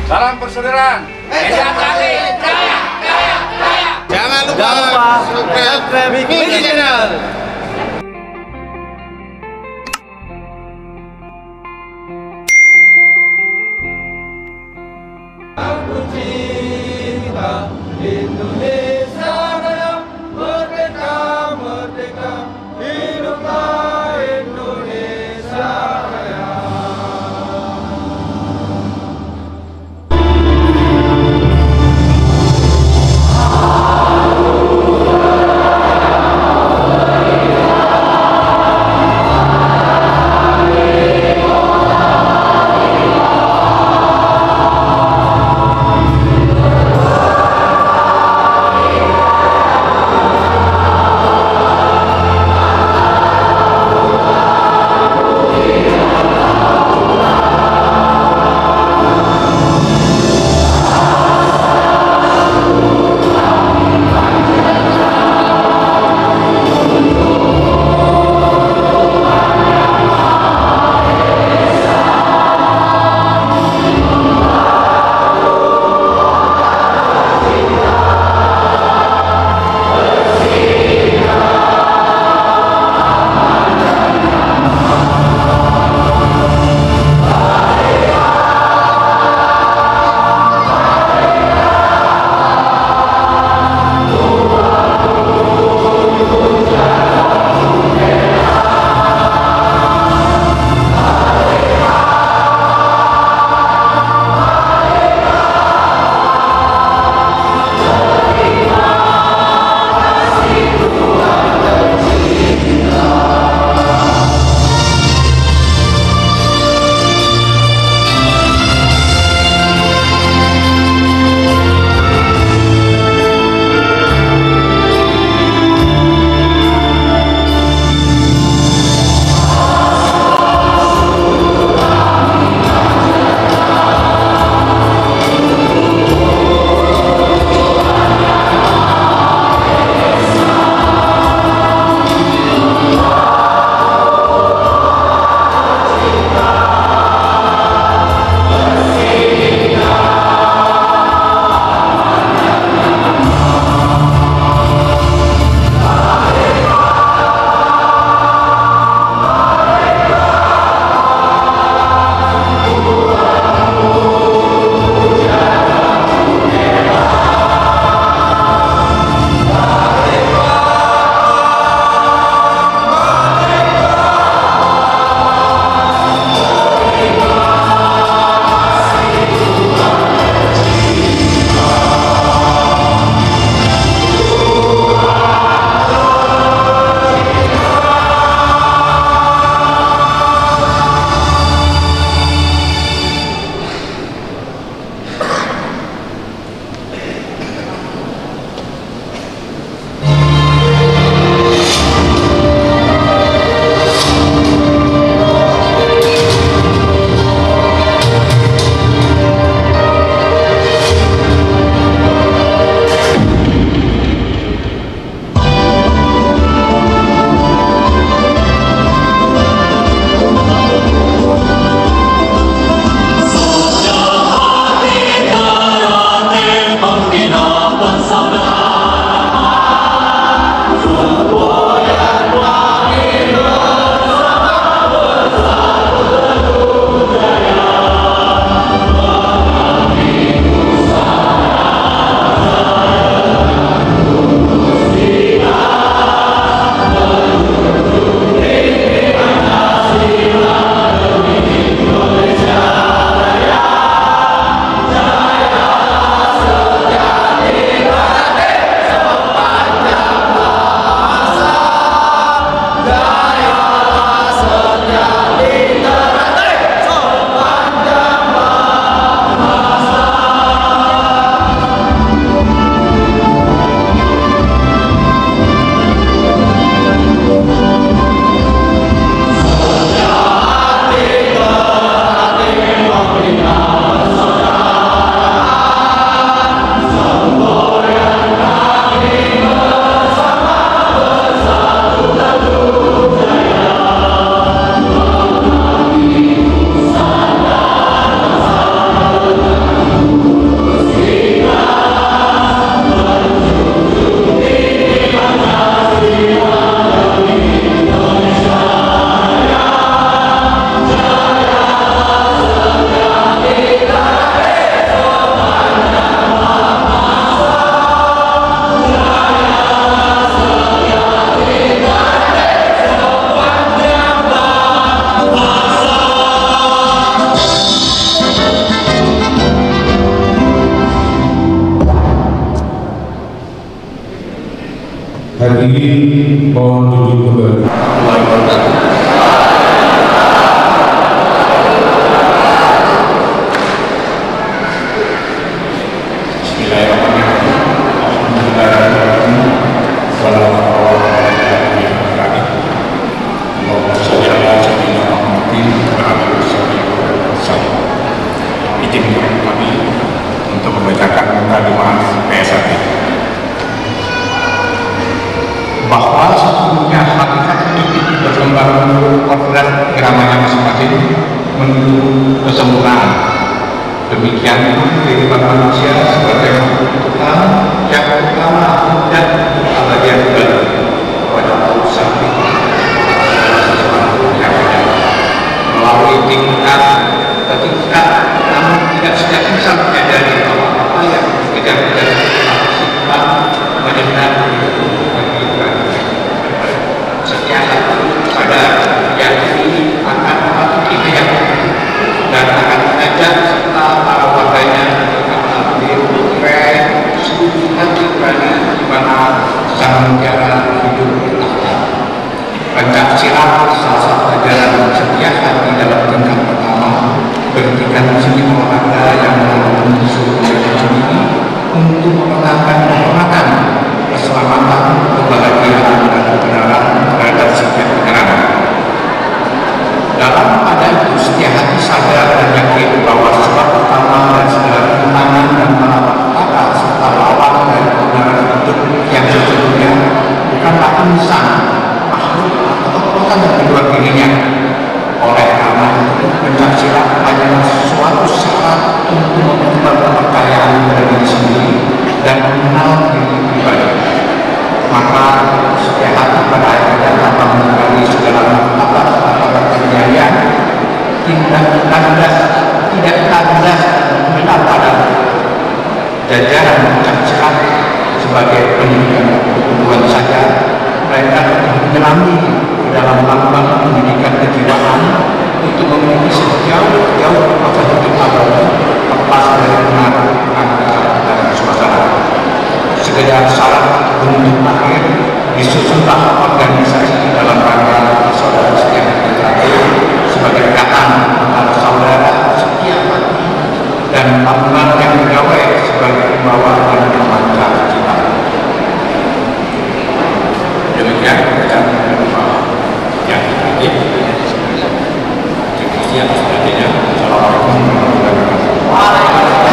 Salam persaudaraan. Jangan lupa subscribe Miki Channel. Aku cinta Indonesia Raya, merdeka, merdeka, hiduplah Indonesia Raya. Hadirin mohon duduk kembali. Bahwa sesungguhnya hakikat hidup itu berkembang menurut kodrat iramanya masing-masing menuju kesempurnaan. Demikian pun kehidupan manusia sebagai makhluk Tuhan yang utama dan abadian baru kepada urusan sesuatu yang ada melalui tingkat namun tidak setiap insan menyadari bahwa apa yang dikejar-kejar sifat menyenang setiap pada yang ini akan memasuki keyakinan dan akan mengajak serta para warganya untuk mengambil tren studi hati berani di mana sang mutiara hidup bertahan. Pencaksilat salah satu ajaran setia hati dalam tingkat pertama berikan seni olahraga yang mengandung unsur sendiri untuk mempertahankan kehormatan, keselamatan, kebahagiaan dan kebenaran terhadap setiap negara. Dalam pada itu setia hati sadar dan yakin bahwa sebab utama dan segala rintangan dan malapetaka serta lawan dari kebenaran hidup yang sesungguhnya bukanlah insan, makhluk atau kekuatan yang di luar dirinya. Oleh karena itu pencaksilat hanyalah suatu syarat untuk memperkuat kepercayaan pada diri sendiri dan mengenal diri pribadi. Maka setia hati pada akhirnya tanpa menggali segala martabat atau kejayaan tidak kandas benar pada jajaran pencaksilat sebagai pendidikan Tuhan saja. Mereka menyelami dalam lambang pendidikan kejiwaan untuk memiliki sejauh proses hidup abadi lepas dari pengaruh angka dan suasana. Sekedar syarat untuk akhir disusunlah organisasi dalam rangka saudara setia hati sebagai ikatan antara saudara setia hati dan tabungan yang pegawai sebagai pembawa dan pemancar cita. Demikian bacaan yang terakhir. Terima kasih atas perhatiannya. Assalamualaikum warahmatullahi wabarakatuh.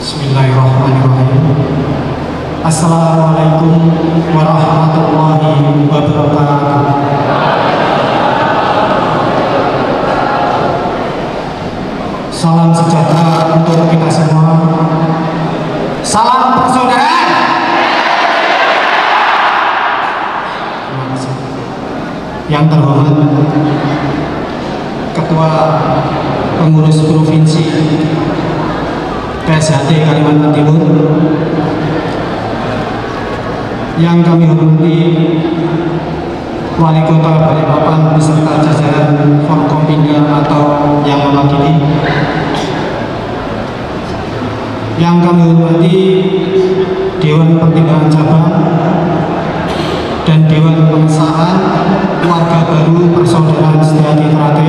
Bismillahirrahmanirrahim. Assalamualaikum warahmatullahi wabarakatuh. Salam sejahtera untuk kita semua. Salam persaudaraan. Terima kasih. Yang terhormat Ketua Pengurus Provinsi PSHT Kalimantan Timur, yang kami hormati Wali Kota Balikpapan beserta jajaran Forkompinda atau yang mewakili, yang kami hormati Dewan Pertimbangan Cabang dan Dewan Pengesahan Keluarga Baru Persaudaraan Setia Trate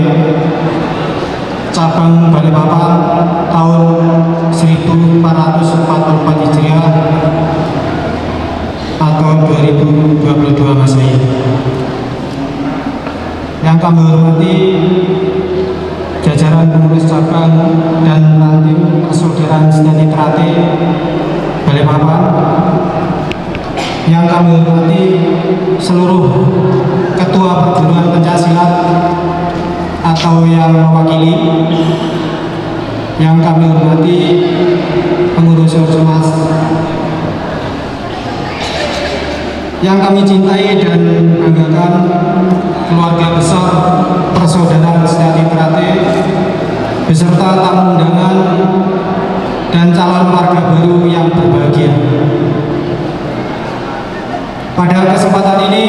Cabang Balikpapan tahun 1444 Hijriah atau 2022 Masehi. Yang kami hormati jajaran pengurus cabang dan ranting Persaudaraan Setia Trate Balikpapan, yang kami hormati seluruh ketua perguruan pencaksilat atau yang mewakili, yang kami hormati pengurus ormas, yang kami cintai dan banggakan keluarga besar Persaudaraan Setia Trate beserta tamu undangan dan calon warga baru yang berbahagia. Pada kesempatan ini,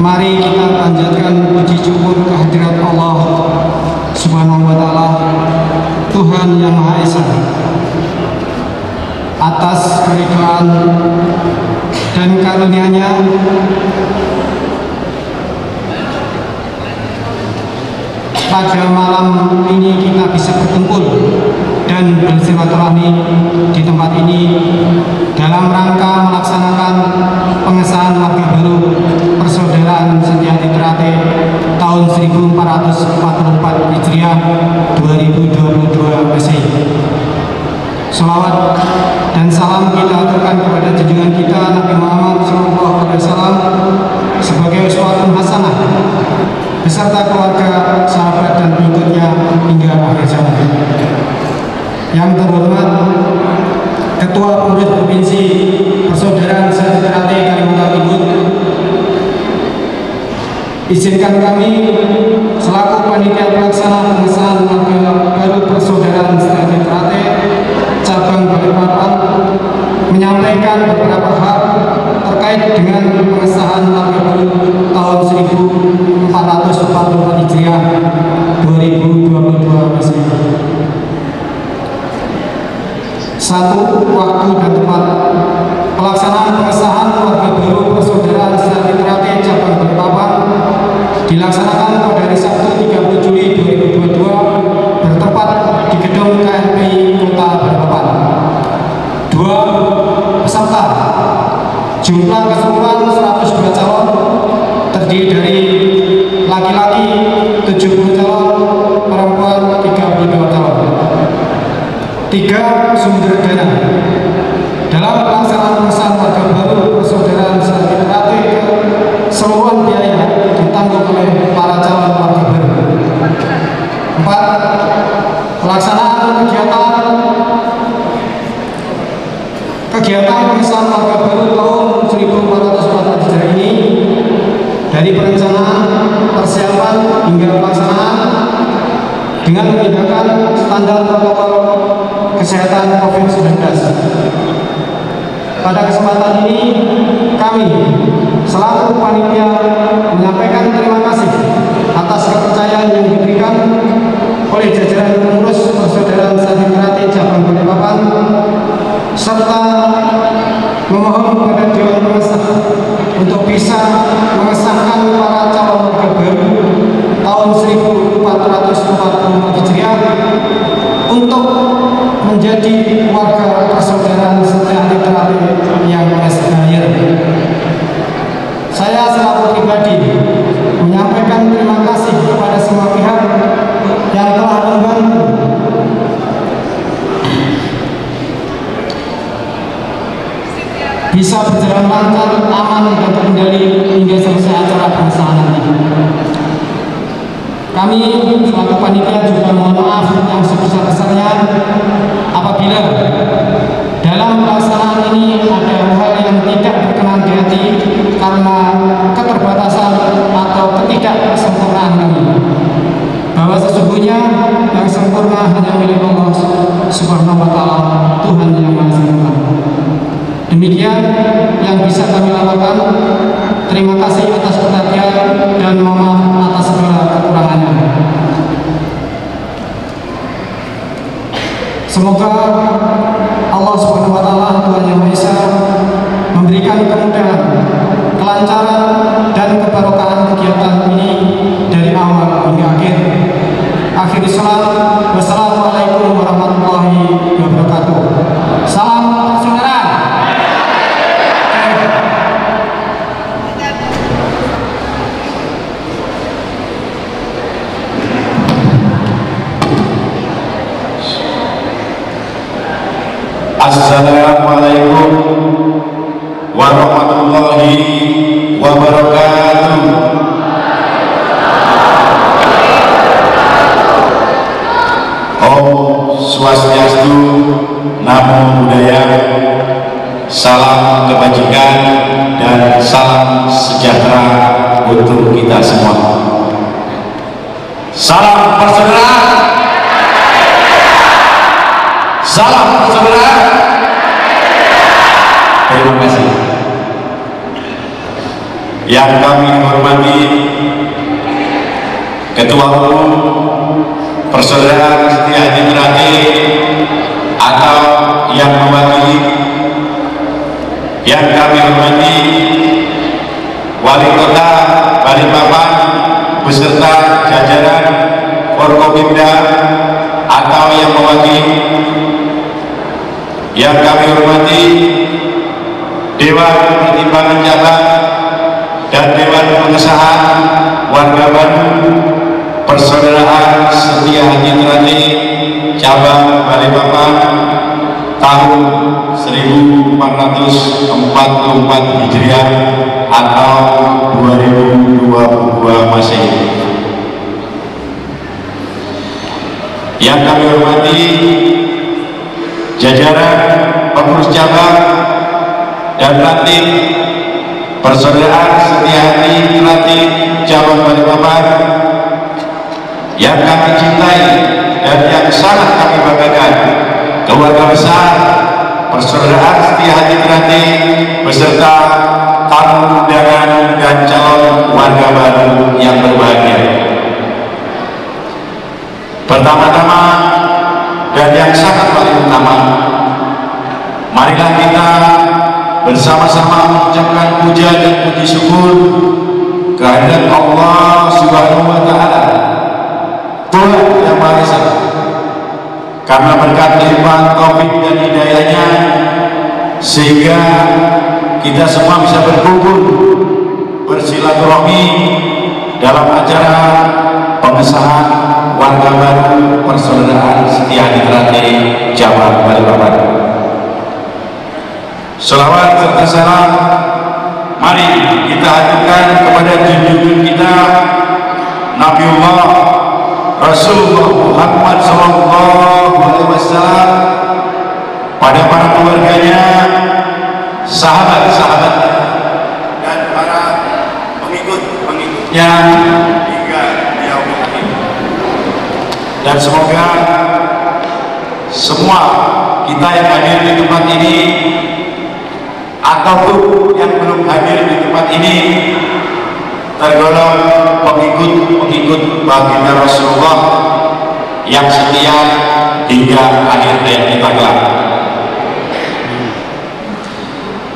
mari kita panjatkan puji syukur kehadirat Allah Subhanahu wa Ta'ala, Tuhan Yang Maha Esa, atas keridhaan dan karunia-Nya pada malam ini kita bisa berkumpul dan bersilaturahmi di tempat ini dalam rangka melaksanakan pengesahan Marga Baru Persaudaraan Setia Trate tahun 1444 Hijriah 2022 Masehi. Selawat dan salam kita aturkan kepada junjungan kita Nabi Muhammad SAW sebagai uswatun hasanah beserta keluarga, sahabat dan pengikutnya hingga akhir zaman. Yang terhormat Ketua Pengurus Provinsi Persaudaraan Setia Trate Kalimantan Timur, izinkan kami selaku panitia pelaksana pengesahan Marga Baru Persaudaraan Setia Trate cabang Balikpapan menyampaikan beberapa hal terkait dengan pengesahan Marga Baru tahun 1444 Hijriah 2022 Masehi. 1. Waktu dan tempat. Pelaksanaan pengesahan Marga Baru Persaudaraan Setia Trate cabang Balikpapan dilaksanakan pada hari Sabtu 30 Juli 2022 bertempat di gedung KMPI Kota Balikpapan. 2. Peserta. Jumlah keseluruhan 102 calon, terdiri dari laki-laki 70 calon, perempuan 32 calon. 3. Sumber dana. Dalam pelaksanaan pengesahan Marga Baru Persaudaraan Setia Trate, keseluruhan biaya ditanggung oleh para calon marga baru. 4. Pelaksanaan kegiatan pengesahan Marga Baru tahun 1444 Hijriah ini dari perencanaan, persiapan hingga pelaksanaan dengan menggunakan standar protokol kesehatan COVID-19. Pada kesempatan ini kami selaku panitia menyampaikan terima kasih atas kepercayaan yang diberikan oleh jajaran pengurus Persaudaraan Setia Trate cabang Balikpapan serta memohon kepada Dewan Pengesah untuk bisa mengesahkan para calon marga baru tahun 1444 Hijriah untuk menjadi warga persaudaraan Setia Trate yang SHR. Saya selaku pribadi menyampaikan terima kasih kepada semua pihak yang telah membantu bisa berjalan lancar, aman dan terkendali hingga selesai acara pengesahan nanti. Kami selaku panitia juga mohon maaf yang sebesar-besarnya apabila dalam pelaksanaan ini ada hal yang tidak berkenan di hati karena keterbatasan atau ketidaksempurnaan kami. Bahwa sesungguhnya yang sempurna hanya milik Allah Subhanahu wa Ta'ala, Tuhan yang Maha Sempurna. Demikian yang bisa kami lakukan. Terima kasih atas perhatian dan mohon maaf atas segala kekurangannya. Semoga Allah Subhanahu wa Ta'ala, Tuhan Yang Maha Esa, memberikan kemudahan, kelancaran dan keberkahan kegiatan ini dari awal hingga akhir. Akhir salam, wassalamualaikum warahmatullahi wabarakatuh. Salam persaudaraan. Assalamualaikum warahmatullahi wabarakatuh. Om Swastiastu, Namo Buddhaya, salam kebajikan dan salam sejahtera untuk kita semua. Salam persaudaraan. Salam persaudaraan. Terima kasih. yang kami hormati Ketua Umum Persaudaraan Setia Hati Ternate atau yang mewakili, yang kami hormati Wali Kota Balikpapan beserta jajaran Forkopimda atau yang mewakili, yang kami hormati Dewan Pertimbangan Cabang dan Dewan Pengesahan Warga Baru Persaudaraan Setia Hati Ternate Cabang Balikpapan tahun 1444 Hijriah atau 2022 Masehi. Yang kami hormati jajaran pengurus cabang dan ranting Persaudaraan Setia Hati Ternate Cabang Balikpapan yang kami cintai dan yang sangat kami banggakan, keluarga besar Persaudaraan Setia Hati Ternate beserta tamu undangan dan calon warga baru yang berbahagia. Pertama-tama dan yang sangat paling utama, marilah kita bersama-sama mengucapkan puja dan puji syukur kehadirat Allah Subhanahu wa Ta'ala, Tuhan yang Maha Esa, karena berkat limpahan taufik dan hidayahnya sehingga kita semua bisa berkumpul bersilaturahmi dalam acara pengesahan warga baru Persaudaraan Setia Hati Ternate Cabang Balikpapan. Sholawat serta salam mari kita haturkan kepada junjungan kita Nabiullah Rasulullah Muhammad SAW, pada para keluarganya, sahabat-sahabatnya, dan para pengikut-pengikutnya hingga yaumil akhir. Dan semoga semua kita yang hadir di tempat ini ataupun yang belum hadir di tempat ini tergolong pengikut-pengikut baginda Rasulullah yang setia hingga akhir hayat kita kelak.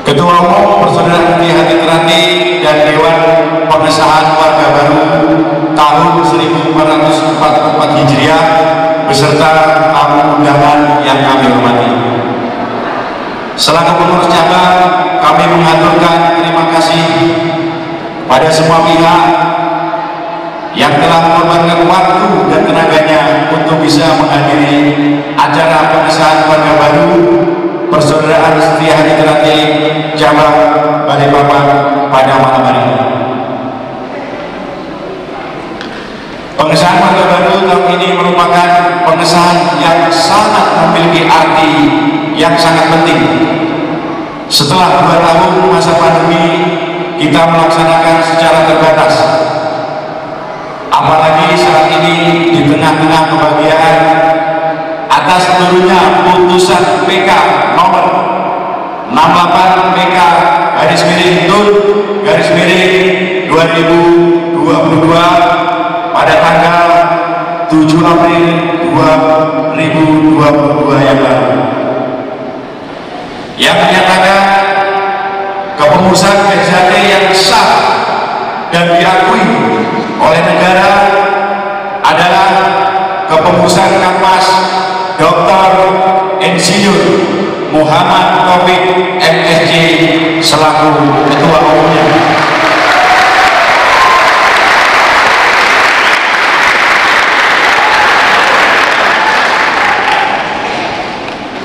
Ketua Umum Persaudaraan Setia Hati Ternate dan Dewan Pengesahan Warga Baru tahun 1444 Hijriah beserta tamu undangan yang kami hormati. Selaku pengurus cabang, kami mengaturkan terima kasih pada semua pihak yang telah mengorbankan waktu dan tenaganya untuk bisa menghadiri acara pengesahan warga baru Persaudaraan Setia Hati Ternate Cabang Balikpapan pada malam hari ini. Pengesahan warga baru tahun ini merupakan pengesahan yang sangat memiliki arti yang sangat penting. Setelah 2 tahun masa pandemi, kita melaksanakan secara terbatas. Apalagi saat ini di tengah-tengah kebahagiaan atas turunnya putusan PK nomor 68 PK /TUN/2022 pada tanggal 7 April 2022 yang lalu, yang menyatakan kepengurusan PJT yang sah dan diakui oleh negara adalah kepengurusan Kapas Dr. Insinyur Muhammad Taufik MSc selaku Ketua Umumnya.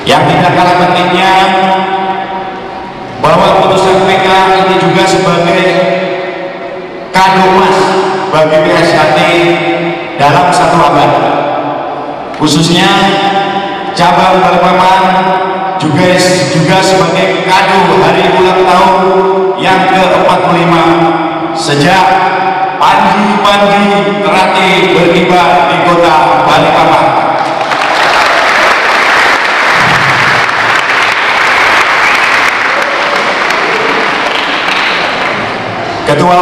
Yang tidak kalah pentingnya bahwa putusan PK ini juga sebagai kado emas bagi PSHT dalam 1 abad, khususnya cabang Balikpapan juga sebagai kado hari ulang tahun yang ke-45 sejak Panji Ternate berkibar di kota Balikpapan. Ketua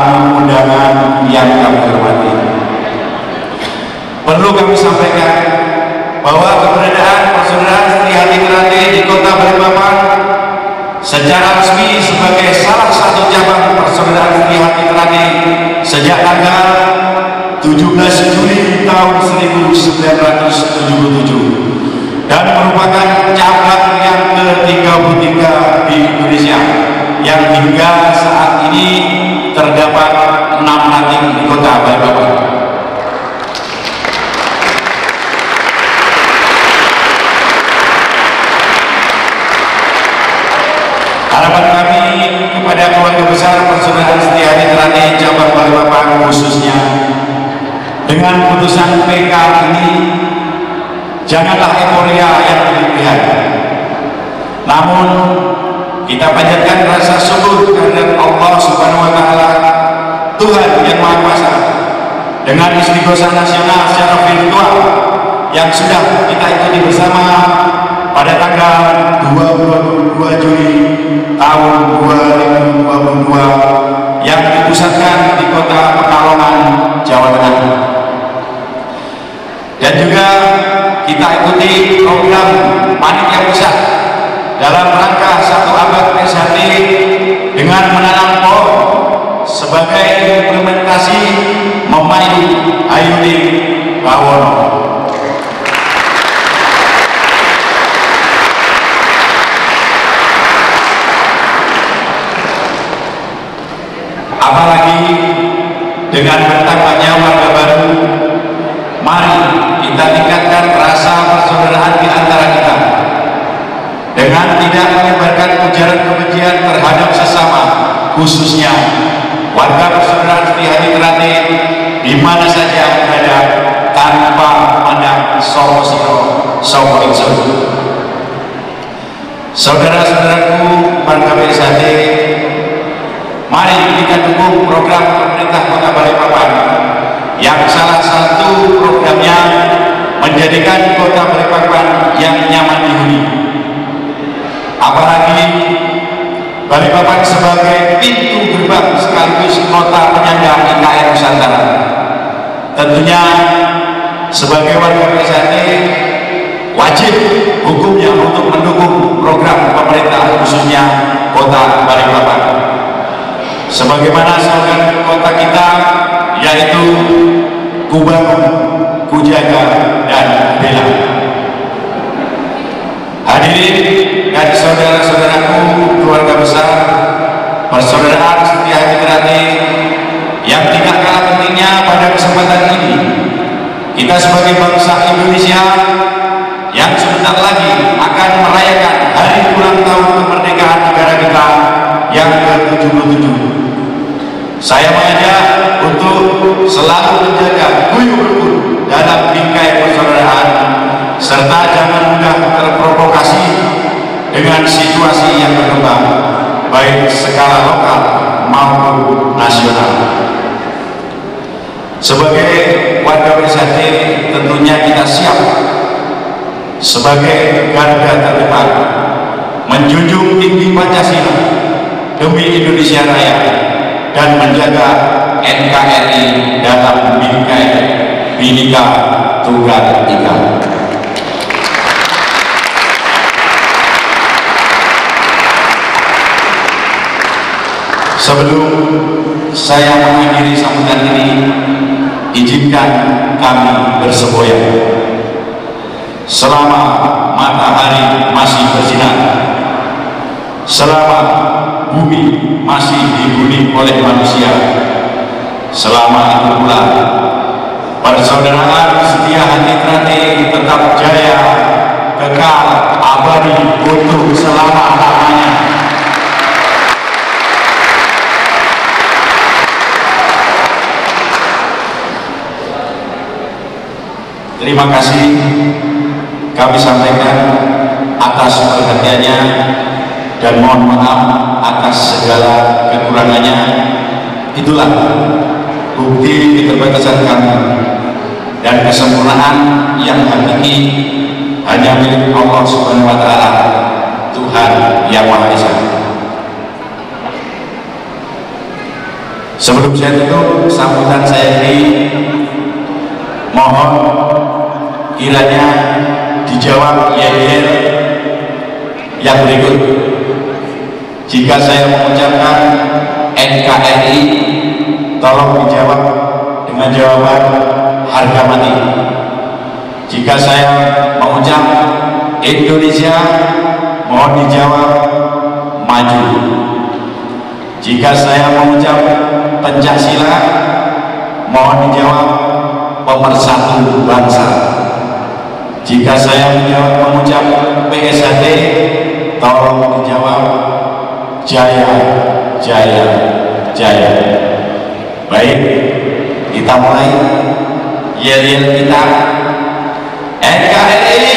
tamu undangan yang kami hormati. Perlu kami sampaikan bahwa keberadaan persaudaraan Sri Hati Terate di Kota Balikpapan secara resmi sebagai salah satu cabang persaudaraan Sri Hati Terate sejak tanggal 17 Juli tahun 1977 dan merupakan cabang yang ke-33 di Indonesia yang hingga saat ini terdapat 6 ranting di Kota Balikpapan. Harapan kami kepada keluarga besar persaudaraan Sri Hati Terate cabang Balikpapan khususnya, dengan putusan PK ini janganlah euforia yang berlebihan, namun kita panjatkan rasa syukur kehadirat Allah Subhanahu wa Ta'ala, Tuhan yang Maha Kuasa, dengan Istighosah Nasional secara virtual yang sudah kita ikuti bersama pada tanggal 22 Juli tahun 2022 yang dipusatkan di Kota Pekalongan, Jawa Tengah. Dan juga kita ikuti program panitia pusat dalam rangka 1 abad PSHT dengan menanam pohon sebagai implementasi Memayu Ayuni Bawono. Apalagi dengan bertambahnya warga baru, mari kita tingkatkan rasa persaudaraan di antara kita dengan tidak menyebarkan ujaran kebencian terhadap sesama, khususnya warga persaudaraan Sri Hati Terate di mana saja berada, tanpa memandang sosiro. Saudara-saudaraku warga PSHT, mari kita dukung program pemerintah Kota Balikpapan yang salah satu programnya menjadikan Kota Balikpapan yang nyaman dihuni. Apalagi Balikpapan sebagai pintu gerbang sekaligus kota penyangga IKN Nusantara. Tentunya sebagai warga PSHT wajib hukumnya untuk mendukung program pemerintah khususnya Kota Balikpapan. Sebagaimana slogan kota kita, yaitu Kubangun, Kujaga, dan Bela. Hadirin dan saudara-saudaraku keluarga besar persaudaraan Sri Hati Terate yang tidak kalah pentingnya pada kesempatan ini, kita sebagai bangsa Indonesia yang sebentar lagi akan merayakan hari ulang tahun kemerdekaan negara kita yang ke-77. Saya mengajak untuk selalu menjaga guyup rukun dalam bingkai persaudaraan serta jangan mudah terprovokasi dengan situasi yang berkembang baik skala lokal maupun nasional. Sebagai warga PSHT tentunya kita siap sebagai garda terdepan menjunjung tinggi Pancasila demi Indonesia Raya dan menjaga NKRI dalam bingkai Bhinneka Tunggal Ika. Sebelum saya mengakhiri sambutan ini, izinkan kami bersemboyan. Selama matahari masih bersinar, selama bumi masih dihuni oleh manusia, selama itu pula persaudaraan Setia Hati Terate tetap jaya, kekal, abadi untuk selama-lamanya. Terima kasih kami sampaikan atas perhatiannya dan mohon maaf atas segala kekurangannya. Itulah bukti keterbatasan kami dan kesempurnaan yang hakiki hanya milik Allah Subhanahu wa Ta'ala, Tuhan yang Maha Esa. Sebelum saya tutup sambutan saya ini, mohon kiranya dijawab yel-yel yang berikut. Jika saya mengucapkan NKRI, tolong dijawab dengan jawaban harga mati. Jika saya mengucap Indonesia, mohon dijawab maju. Jika saya mengucap Pancasila, mohon dijawab pemersatu bangsa. Jika saya mengucap PSHD, tolong dijawab jaya, jaya, jaya. Baik, kita mulai yel-yel kita. NKRI,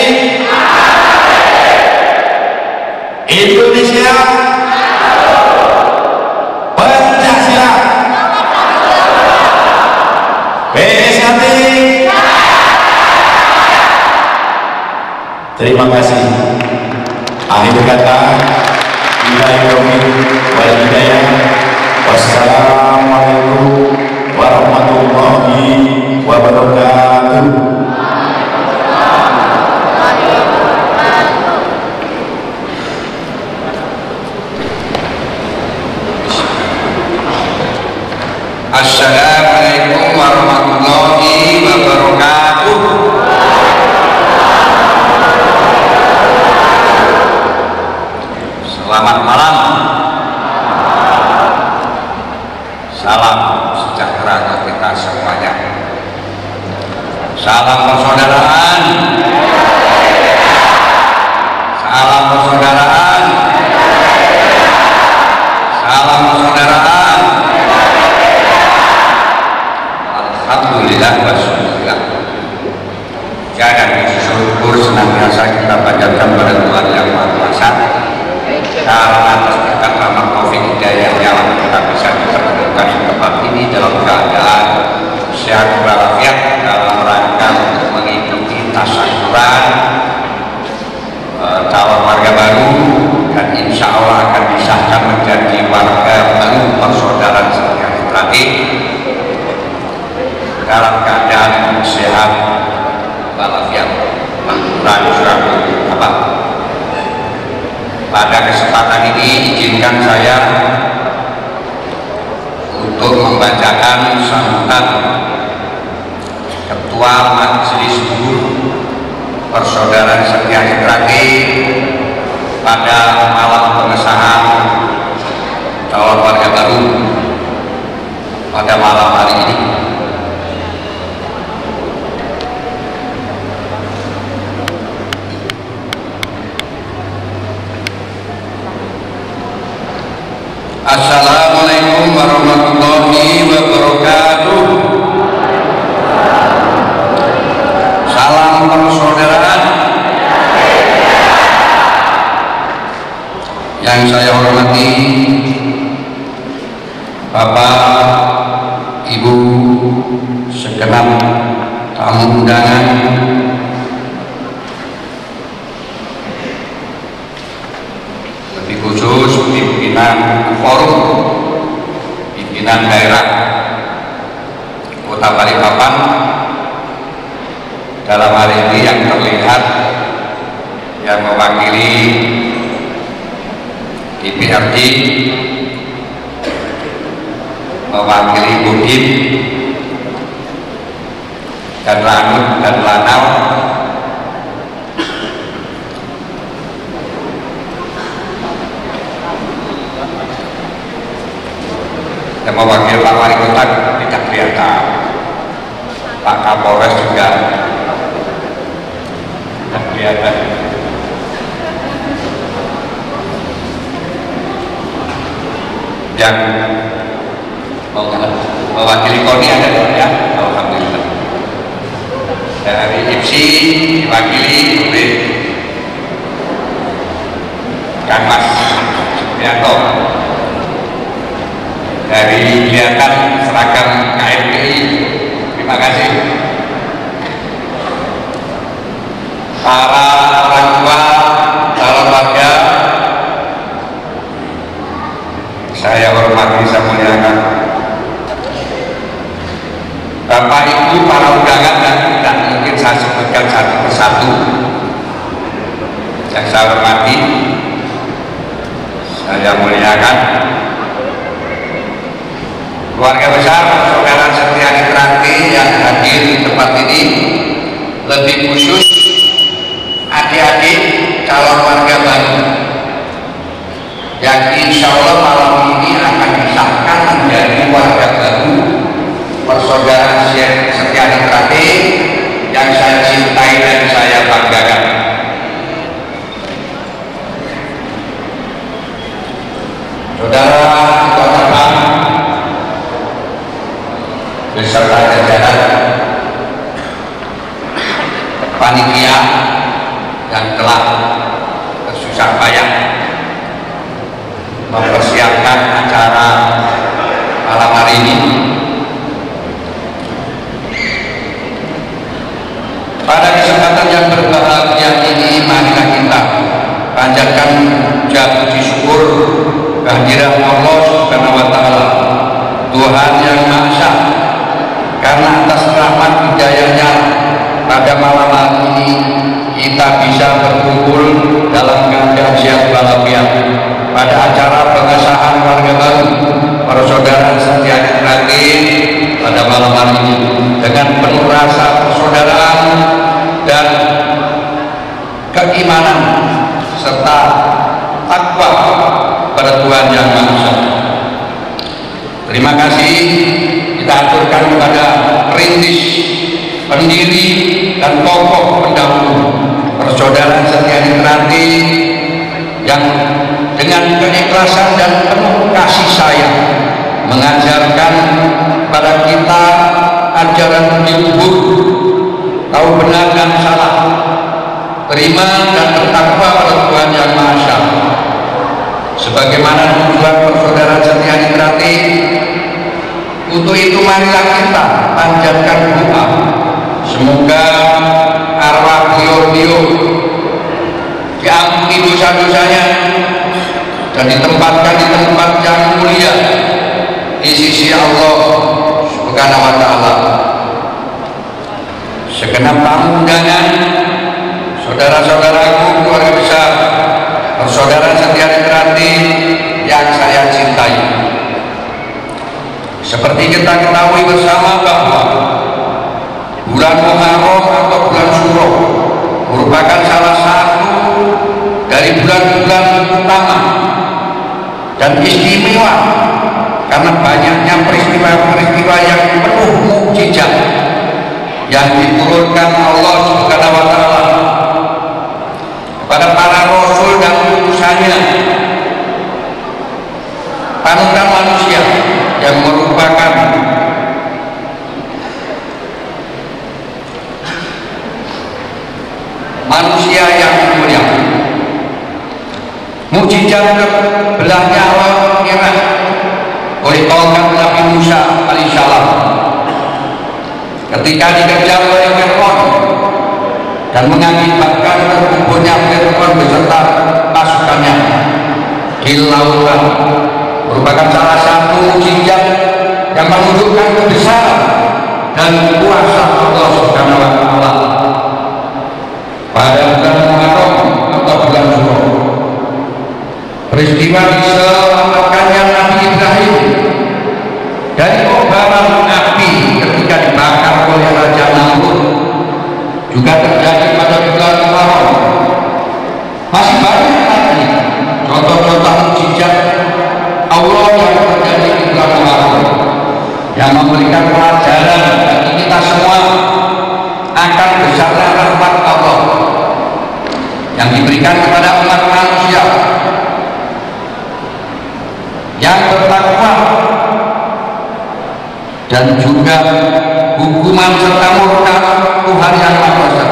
Indonesia, Pancasila, PSHD. Terima kasih. Akhir kata, wassalamualaikum warahmatullahi wabarakatuh. Assalamualaikum warahmatullahi wabarakatuh. Selamat malam. Salam sejahtera untuk kita semuanya. Salam persaudaraan. Salam persaudaraan. Salam persaudaraan. Alhamdulillah wassalillah. Jangan bersyukur senantiasa kita panjatkan pada Tuhan Yang Maha Kuasa. Karena atas berkat rahmat taufik hidayahnya kita bisa dipertemukan di tempat ini dalam keadaan sehat walafiat dalam rangka untuk mengikuti tasyakuran calon warga baru, dan insya Allah akan disahkan menjadi warga baru persaudaraan sejahtera dalam keadaan sehat walafiat. Pada kesempatan ini izinkan saya untuk membacakan sambutan Ketua Majelis Guru Persaudaraan Sejahtera pada malam pengesahan calon warga baru pada malam hari ini. Assalamualaikum warahmatullahi wabarakatuh. Salam persaudaraan. Yang saya hormati Bapak, Ibu, segenap tamu undangan, lebih khusus pimpinan forum, pimpinan daerah Kota Balikpapan, dalam hari ini yang terlihat yang mewakili DPRD, mewakili Kodim dan Lanut dan Lanal, yang mewakili Pak Wali Kota tidak kelihatan, Pak Kapolres juga tidak kelihatan. Yang mewakili KONI ada ya, alhamdulillah. Dari IPSI diwakili oleh Kang Mas Supriyanto. Dari kelihatan seragam KMPI, terima kasih. Para orang tua calon warga, saya hormati, saya muliakan. keluarga besar Saudara Setriani Trakti yang hadir di tempat ini, lebih khusus adik-adik calon warga baru yang insya Allah malam ini akan disahkan menjadi warga baru persaudaraan Setriani Trakti yang saya cintai dan saya banggakan. Saudara ketua beserta jajaran panitia yang telah bersusah payah mempersiapkan acara malam hari ini. Pada kesempatan yang berbahagia ini, marilah kita panjatkan puji syukur kehadiran Allah Subhanahu wa Ta'ala, Tuhan yang Maha Esa, karena atas rahmat hidayahnya pada malam hari ini kita bisa berkumpul dalam keadaan sehat walafiat pada acara pengesahan warga baru persaudaraan Setriani Trakti pada malam hari ini dengan penuh rasa persaudaraan dan keimanan serta takwa pada Tuhan yang Maha Esa. Terima kasih kita aturkan kepada perintis, pendiri dan tokoh pendahulu persaudaraan Setriani Trakti yang dengan keikhlasan dan penuh kasih sayang mengajarkan pada kita ajaran budi luhur, tahu benar dan salah, terima dan bertakwa pada Tuhan yang Maha Esa. Sebagaimana tujuan persaudaraan Setriani Trakti, untuk itu marilah kita panjatkan doa semoga arwah beliau-beliau diampuni dosa-dosanya dan ditempatkan di tempat yang mulia di sisi Allah Subhanahu wa Ta'ala. Segenap tamu undangan, saudara-saudaraku, keluarga besar persaudaraan Setriani Trakti yang saya cintai, seperti kita ketahui bersama bahwa bulan Muharram atau bulan Syuro merupakan salah satu dari bulan-bulan utama dan istimewa karena banyaknya peristiwa-peristiwa yang penuh mukjizat yang diturunkan Allah Subhanahu wa Ta'ala kepada para rasul dan utusannya, panutan manusia yang merupakan manusia yang mulia. Mukjizat belahnya laut merah oleh tongkat Nabi Musa alaihissalam ketika dikejar oleh Fir'aun dan mengakibatkan terkuburnya Fir'aun beserta pasukannya di lautan, merupakan salah satu mukjizat yang menunjukkan kebesaran dan kuasa Allah Subhanahu wa Ta'ala pada bulan Muharram atau bulan Syuro. Peristiwa diselamatkannya Nabi Ibrahim dari kobaran api ketika dibakar oleh Raja Namrud juga terjadi pada bulan Muharram. Masih banyak lagi contoh-contoh mukjizat Allah yang terjadi di bulan Muharram yang memberikan pelajaran bagi kita semua akan besarnya rahmat Allah yang diberikan kepada umat manusia yang bertakwa, dan juga hukuman serta murka Tuhan yang Maha Esa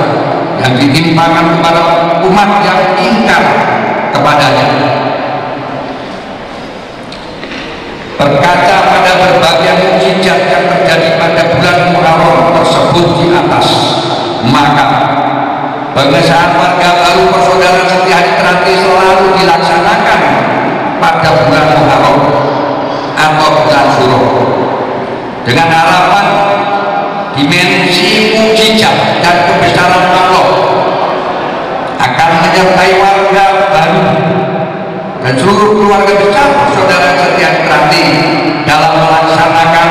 yang ditimpakan kepada umat yang ingkar kepadanya. Berkaca pada berbagai mukjizat yang terjadi pada bulan Muharram tersebut di atas, maka pengesahan warga baru persaudaraan Setriani Trakti selalu dilaksanakan pada bulan Muharram atau bulan Syuro dengan harapan dimensi mukjizat dan kebesaran Allah akan menyertai warga baru dan seluruh keluarga besar persaudaraan Setriani Trakti dalam melaksanakan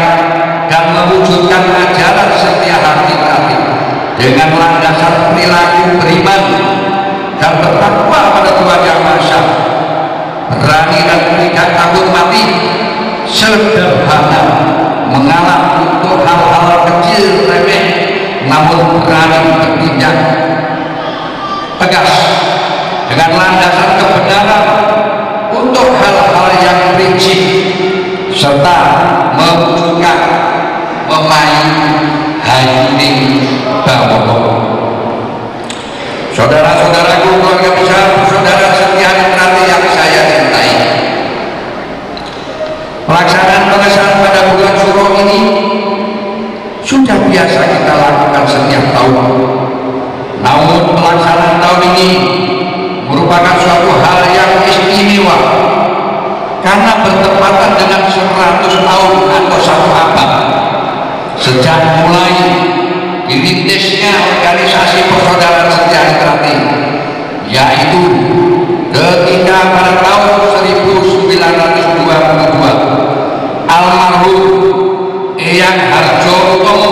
sederhana, mengalah untuk hal-hal kecil remeh, namun berani bertindak tegas dengan landasan kebenaran untuk hal-hal yang prinsip, serta mewujudkan hayuning bawono. Saudara-saudaraku, keluarga besar, saudara setia Ningrat yang saya cintai, pelaksanaan pengesahan pada bulan Suro ini sudah biasa kita lakukan setiap tahun. Namun pelaksanaan tahun ini merupakan suatu hal yang istimewa karena bertepatan dengan 100 tahun atau 1 abad sejak mulai dirintisnya organisasi Persaudaraan Setia Ningrat, yaitu ketika pada tahun 1922 almarhum Eyang Harjo Utomo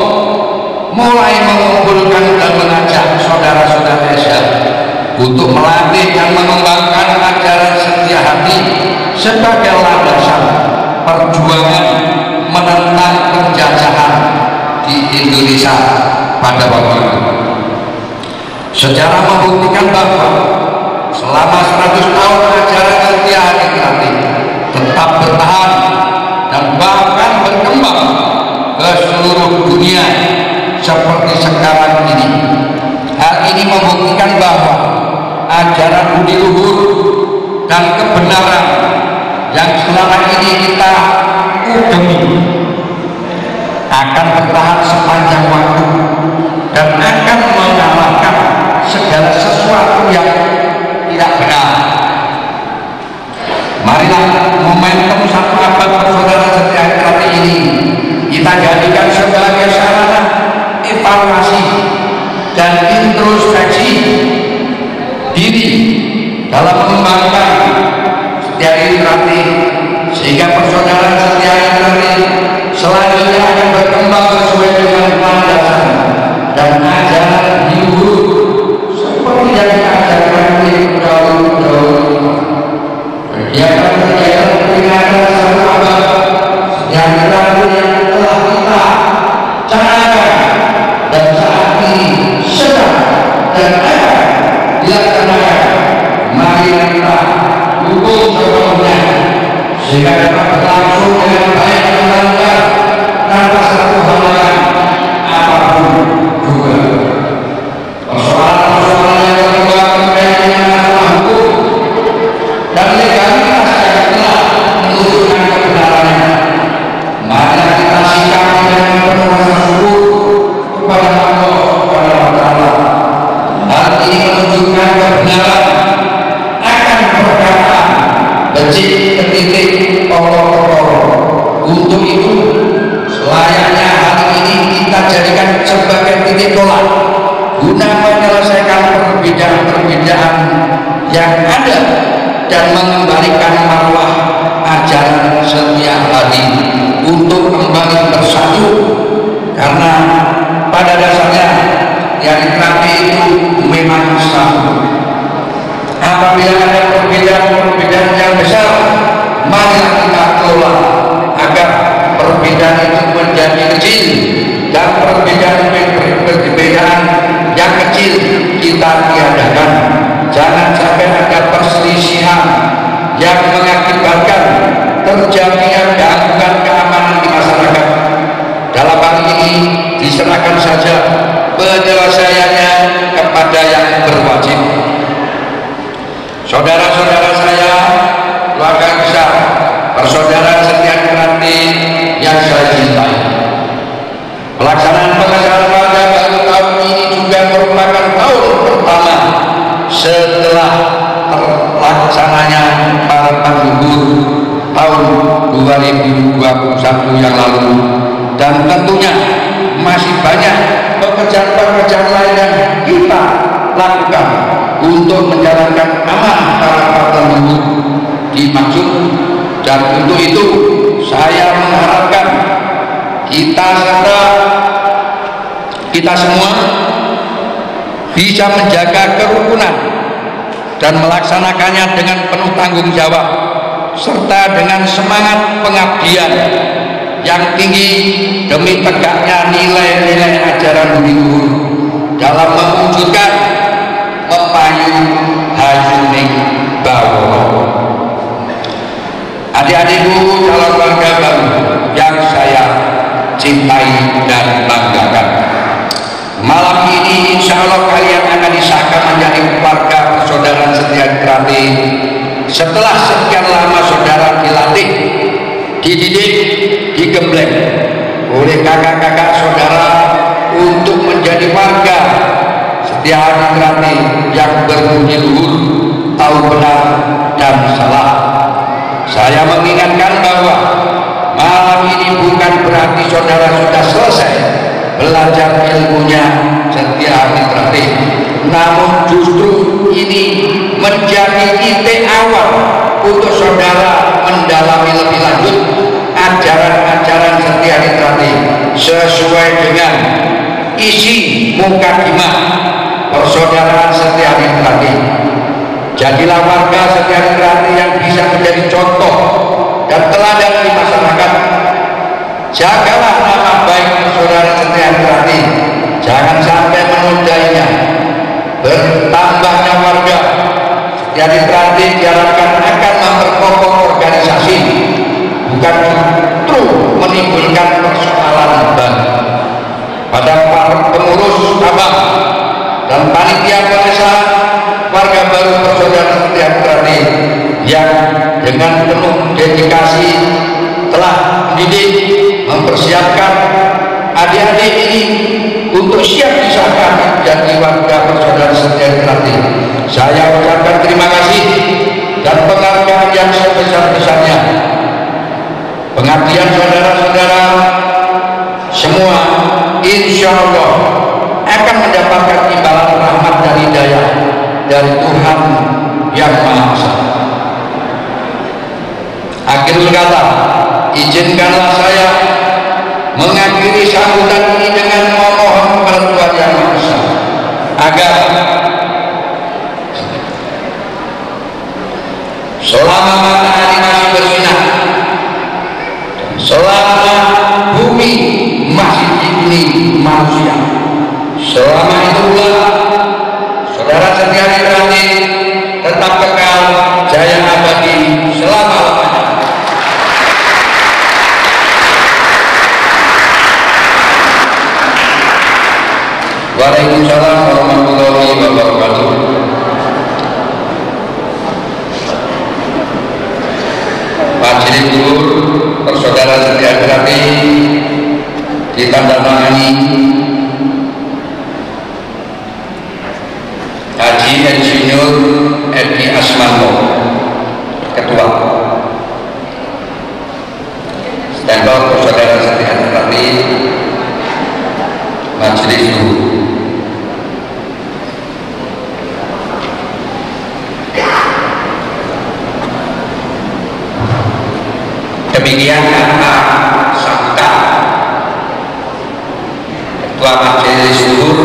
mulai mengumpulkan dan mengajak saudara-saudara Esa untuk melatih dan mengembangkan ajaran setia hati sebagai landasan perjuangan menentang penjajahan di Indonesia pada waktu itu. Sejarah membuktikan bahwa selama 100 tahun ajaran setia Ningrat tetap bertahan dan bahkan berkembang ke seluruh dunia seperti sekarang ini. Hal ini membuktikan bahwa ajaran budi luhur dan kebenaran yang selama ini kita ugemi akan bertahan sepanjang waktu dan akan mengalahkan segala sesuatu yang tidak benar. Marilah momentum 1 abad Persaudaraan Setia Ningrat ini kita jadikan sebagai sarana evaluasi dan introspeksi diri dalam mengembangkan Setia Ningrat, sehingga Persaudaraan Setia Ningrat selanjutnya akan berkembang sesuai dengan landasan dan ajaran luhur seperti yang diajarkan oleh pendahulu-pendahulu. Kegiatan-kegiatan peringatan 1 abad Setia Ningrat yang telah kita canangkan dan saat ini sedang dan akan dilaksanakan, mari kita dukung sepenuhnya sehingga dapat berlangsung dengan baik dan lancar tanpa satu halangan apapun juga. Persoalan-persoalan yang berkembang terkait dengan masalah hukum dan legalitas yang telah menunjukkan kebenarannya, mari kita sikapi dengan penuh rasa syukur kepada Allah Subhanahu wa Ta'ala. Hal ini menunjukkan kebenaran akan berkata becik ke titik tolong. Untuk itu selayaknya hari ini kita jadikan sebagai titik tolak guna menyelesaikan perbedaan-perbedaan yang ada dan mengembalikan marwah ajaran setia hati untuk kembali bersatu, karena pada dasarnya yang Ningrat itu memang satu. Apabila ada perbedaan-perbedaan yang besar, marilah kita kelola agar perbedaan itu menjadi kecil, dan perbedaan yang kecil kita tiadakan. Jangan sampai ada perselisihan yang mengakibatkan terjadinya gangguan keamanan di masyarakat. Dalam hal ini diserahkan saja penyelesaiannya kepada yang berwajib. Saudara-saudara saya, keluarga besar Persaudaraan Setia Ningrat yang saya cintai, pelaksanaan pengesahan pada baru tahun ini juga merupakan tahun pertama setelah terlaksananya para penggugur tahun 2021 yang lalu, dan tentunya masih banyak pekerjaan-pekerjaan lain yang kita lakukan untuk menjalankan amanah para leluhur dimaksud. Dan untuk itu saya mengharapkan kita semua bisa menjaga kerukunan dan melaksanakannya dengan penuh tanggung jawab serta dengan semangat pengabdian yang tinggi demi tegaknya nilai-nilai ajaran budi luhur dalam mewujudkan mempayu hayuning bawana. Adik-adikku calon warga baru yang saya cintai dan banggakan, malam ini insya Allah kalian akan disahkan menjadi keluarga persaudaraan setia Krati setelah sekian lama saudara dilatih, dididik, digembleng oleh kakak-kakak saudara untuk menjadi warga setia Krati yang berbudi luhur, tahu benar dan salah. Saya mengingatkan bahwa malam ini bukan berarti saudara sudah selesai belajar ilmunya setia Krati, namun justru ini menjadi titik awal untuk saudara mendalami lebih lanjut ajaran-ajaran setia Krati sesuai dengan isi mukadimah persaudaraan setia Krati. Jadilah warga setia Krati yang bisa menjadi contoh dan teladan di masyarakat. Jagalah nama baik persaudaraan setia Krati, jangan sampai menundainya. Bertambahnya warga setia Krati diharapkan akan memperkokoh organisasi, bukan justru menimbulkan persoalan baru. Pada para pengurus cabang dan panitia pengesahan warga baru persaudaraan setia Krati yang dengan penuh dedikasi telah mendidik, mempersiapkan adik-adik ini untuk siap disahkan menjadi warga persaudaraan setia Krati. Saya ucapkan terima kasih dan penghargaan yang sebesar-besarnya. Pengabdian saudara-saudara semua insya Allah akan mendapatkan imbalan rahmat dan hidayah dari Tuhan Yang Maha Esa. Akhirul kata, izinkanlah saya mengakhiri sambutan ini dengan memohon kepada Tuhan Yang Maha Esa agar selama matahari masih bersinar, selama bumi masih dihuni manusia, selama itu pula saudara setia Krati tetap kekal jaya abadi selama-lamanya. Waalaikumsalam warahmatullahi wabarakatuh. Majelis Luhur Persaudaraan Setia Krati ditandatangani Haji Insinyur Edi Asmanto, Ketua. Stempel Persaudaraan Setia Krati Majelis Luhur. Demikian kata sambutan Ketua Majelis Luhur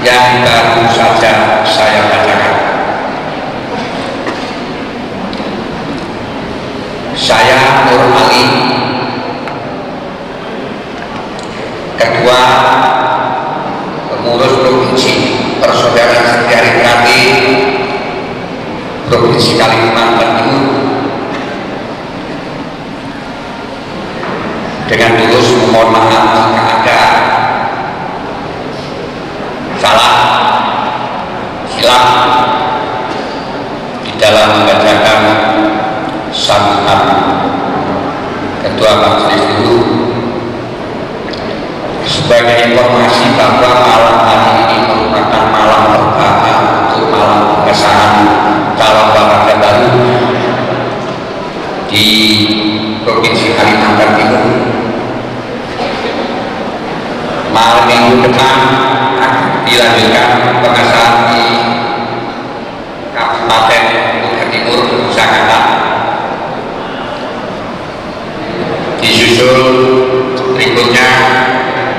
yang baru saja saya bacakan. Saya Nur Ali, Ketua Pengurus Provinsi Persaudaraan Setia Krati Provinsi Kalimantan Timur, dengan tulus memohon maaf jika ada salah hilaf di dalam membacakan sambutan Ketua Majelis Luhur. Sebagai informasi bahwa malam hari ini merupakan malam pertama untuk malam pengesahan calon warga baru di Provinsi Kalimantan Timur. Malam minggu depan dilanjutkan pengesahan di Kabupaten Bogor Timur, Jakarta. Disusul berikutnya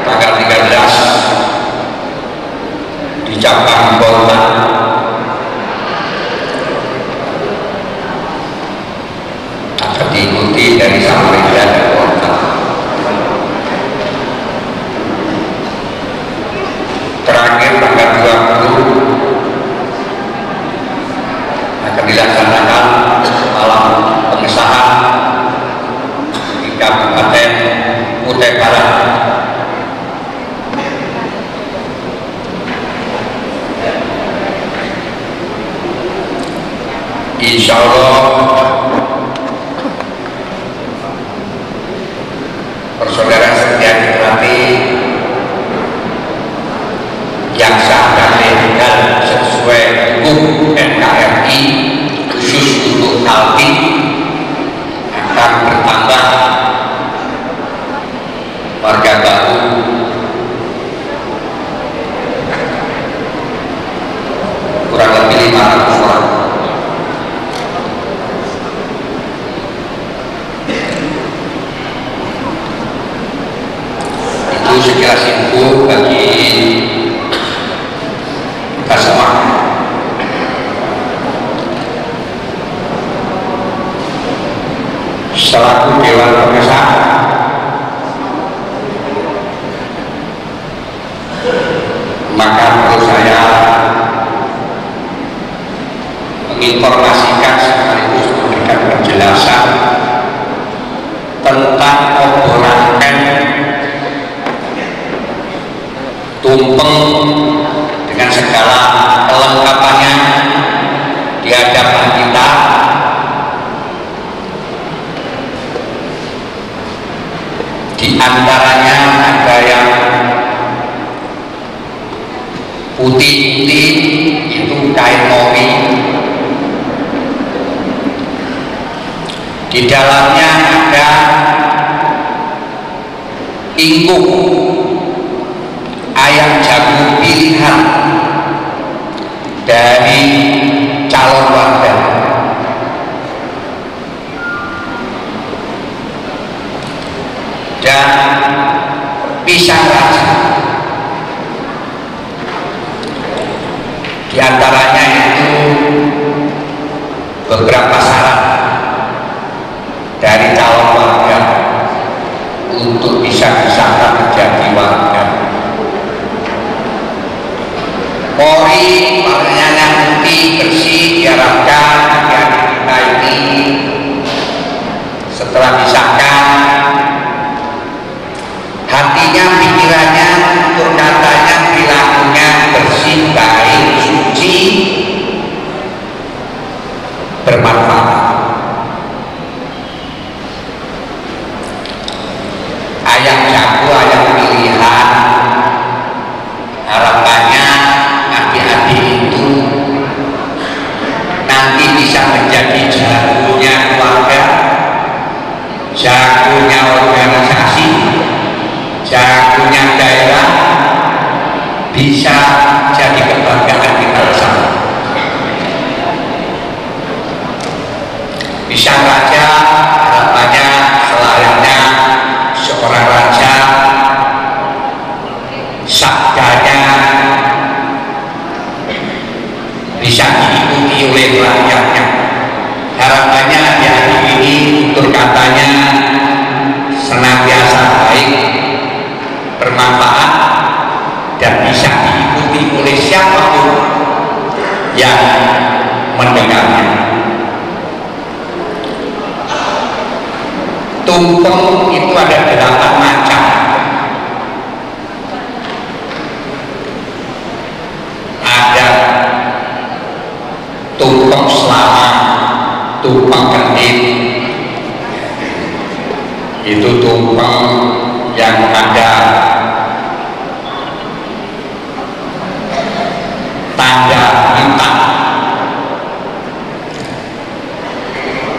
tanggal 13 di cabang Polta, Barat. Insya Allah persaudaraan setia diberkati yang sah dan legal sesuai hukum NKRI khusus untuk Kaltim akan bertambah warga baru kurang lebih 500 orang. Itu sekilas info bagi kita semua. Selaku Dewan Pengesah, maka perlu saya menginformasikan sekaligus memberikan penjelasan tentang obrolan tumpeng dengan segala kelengkapannya di hadapan kita. Di antaranya ada yang putih-putih, itu kain mori. Di dalamnya ada ingkuk ayam jago pilihan dari calon warga. Dan pisang raja. Di antaranya itu beberapa syarat dari calon warga untuk bisa disahkan menjadi warga. Mori warnanya putih bersih, diharapkan adik-adik kita ini setelah disahkan hatinya, pikirannya, tutur katanya, perilakunya bersih, baik, suci, bermanfaat. Ayam jago, ayam pilihan, harapannya adik-adik itu nanti bisa menjadi jagonya keluarga, jagonya organisasi, jagonya daerah, bisa jadi kebanggaan kita bersama. Pisang raja harapannya selayaknya seorang raja, sabdanya bisa diikuti oleh rakyatnya. Harapannya adik-adik ini tutur katanya senantiasa baik, bermanfaat, dan bisa diikuti oleh siapapun yang mendengarnya. Tumpeng itu ada 8 macam. Ada tumpeng selama, tumpeng kendit, itu tumpeng yang ada tanda bintang.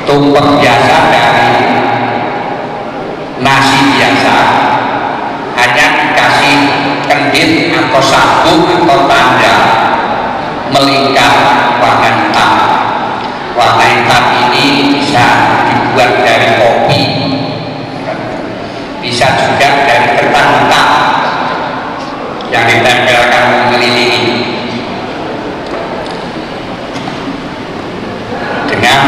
Tumpeng biasa dari nasi biasa, hanya dikasih kendit atau sabuk atau tanda melingkar warna hitam. Warna hitam ini bisa dibuat dari kopi, bisa juga dari ketan hitam yang ditempelkan mengelilingi. Dengan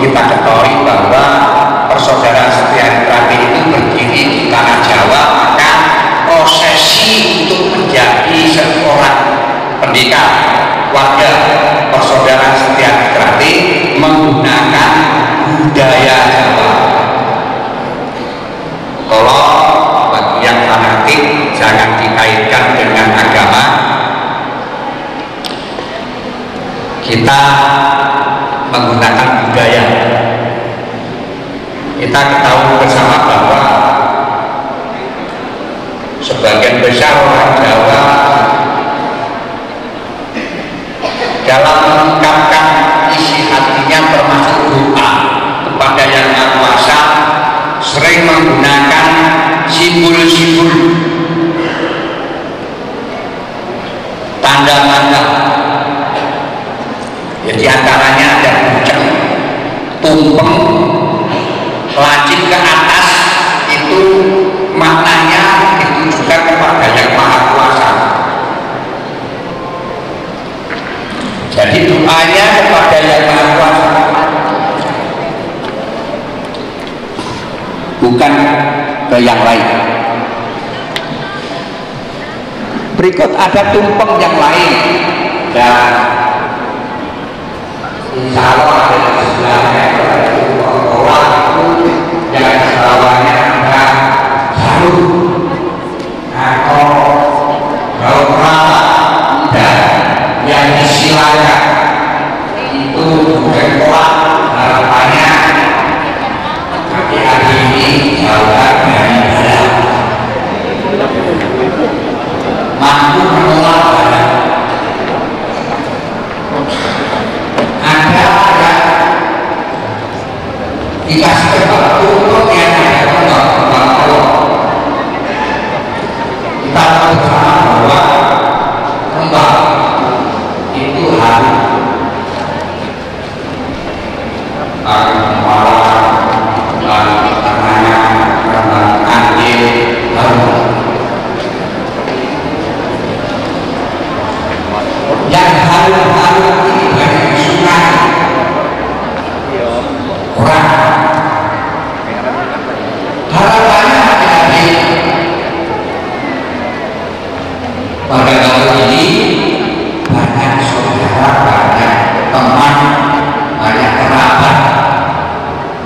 kita ketahui bahwa persaudaraan Setia Krati itu berdiri di tanah Jawa, maka prosesi untuk menjadi seorang pendekar warga persaudaraan Setia Krati menggunakan budaya Jawa. Kalau bagi yang fanatik jangan dikaitkan dengan agama. Kita menggunakan budaya. Kita ketahui bersama bahwa sebagian besar orang Jawa dalam mengungkapkan isi hatinya termasuk doa kepada Yang Maha Kuasa sering menggunakan simbol-simbol, tanda-tanda. Jadi antaranya ada buceng, tumpeng, lancip ke atas, itu maknanya ditujukan kepada Yang Maha Kuasa. Jadi doanya kepada Yang Maha Kuasa, bukan ke yang lain. Berikut ada tumpeng yang lain, dan insya Allah ada di sebelahnya orang itu yang di bawahnya ada sarung atau gaun rata, dan yang disilakan itu bukan kolak. Harapannya hari ini Jawa dari barat mampu menolak barat. Ada dikasih waktu untuk yang ada kembang-kembang. Kita tahu bersama bahwa kembang itu harus yang harum-harum ini banyak disukai orang. Harapannya hati-hati pada tahun ini banyak saudara, banyak teman, banyak kerabat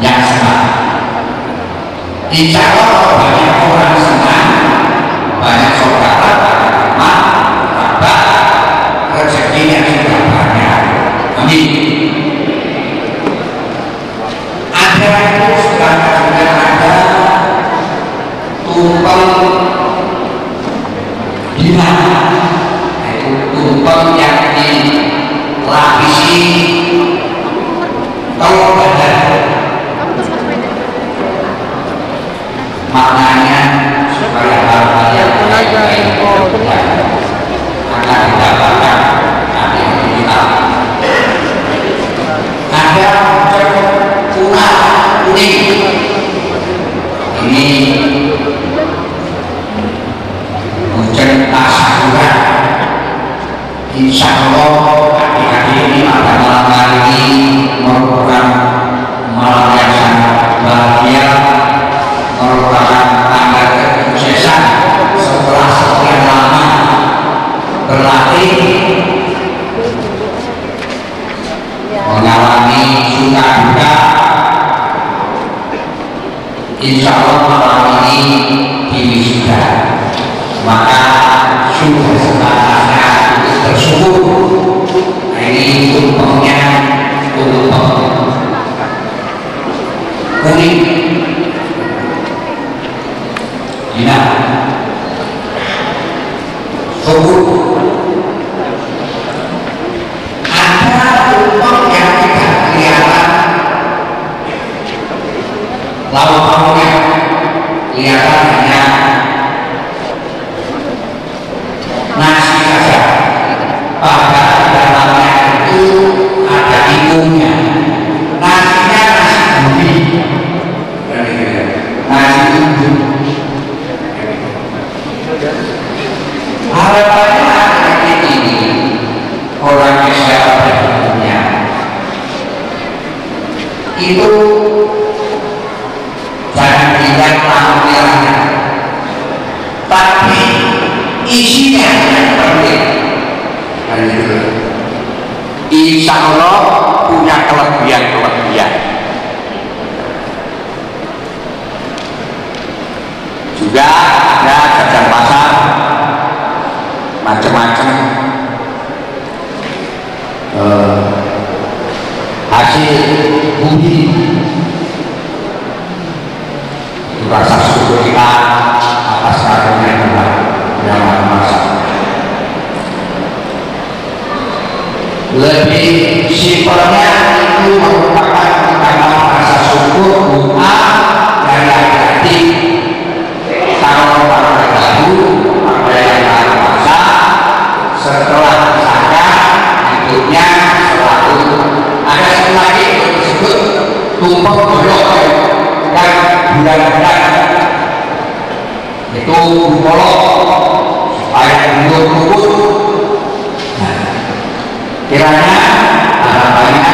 yang senang. Insya Allah banyak orang senang, banyak saudara, banyak teman, kerabat, rezekinya sudah banyak. Amin. Ada itu sudah ada tumpeng dina, itu tumpeng yang dilapisi telur badan. Maknanya supaya hal-hal yang baik akan didapatkan nanti kita. Ada tuna kuning, ini hujan tasakuran. Insya Allah hari ini pada malam hari ini merupakan malam yang sangat bahagia, merupakan tanggal kesuksesan setelah sekian lama berlatih, mengalami suka duka. Insya Allah malam ini diwisuda, maka sudah sebenarnya bersyukur. Ini tumpengnya tumpeng kuning dina syukur. Ada tumpeng yang tidak kelihatan lauk-lauknya, kelihatan hanya itu jangan dilihat tampilannya, tapi isinya yang penting. Insya Allah punya kelebihan-kelebihan. Juga ada jajan pasar macam-macam, hasil bumi rasa syukur kita atas karunia Tuhan yang Maha Kuasa. Lebih simpelnya itu merupakan ungkapan rasa syukur, doa dari hati. Kalau pada dahulu pada yang Maha Kuasa setelah saya hidupnya selalu ada satu lagi disebut tumpeng golok yang bulan-bulan itu golok supaya mundur-mundur. Nah, kiranya harapannya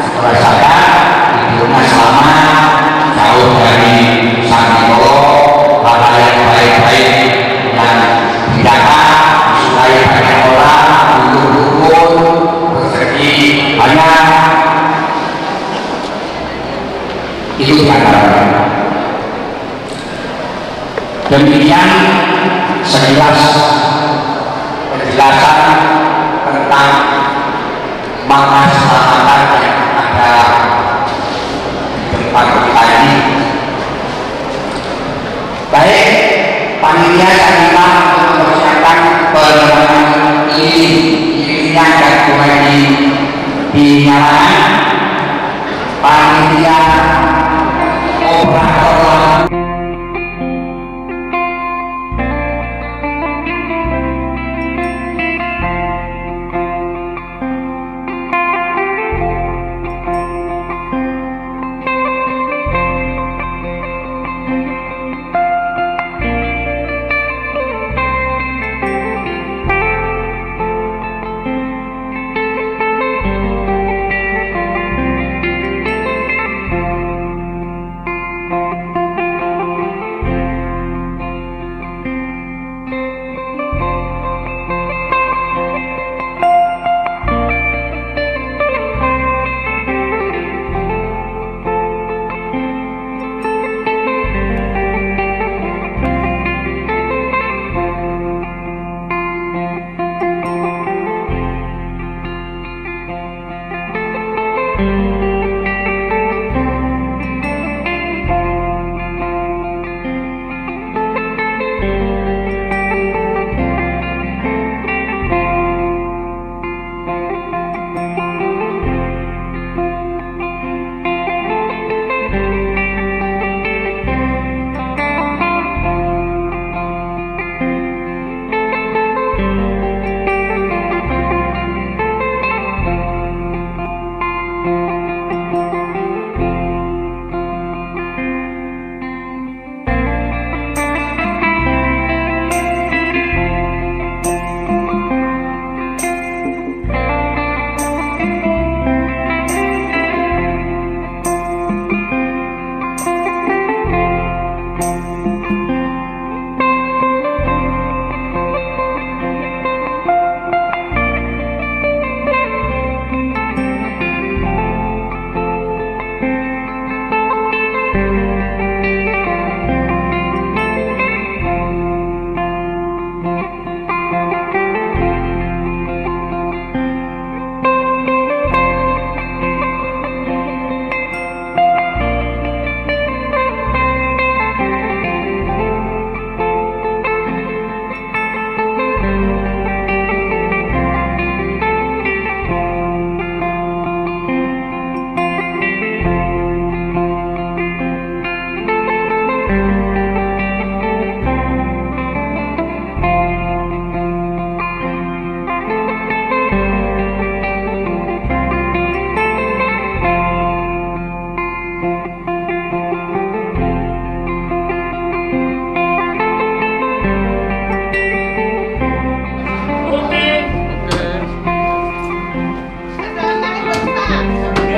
setelah saya hidupnya selamat, jauh dari Sandikolo, hal yang baik-baik yang didapat, supaya banyak orang mundur-mundur, rezeki banyak. Itu diantaranya. Demikian sekilas penjelasan tentang makna keselamatan yang ada di depan kita ini. Baik, panitia saya mempersiapkan penanaman lilin-lilinnya dan mulai dinyalakan. Panitia operator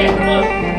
Terus.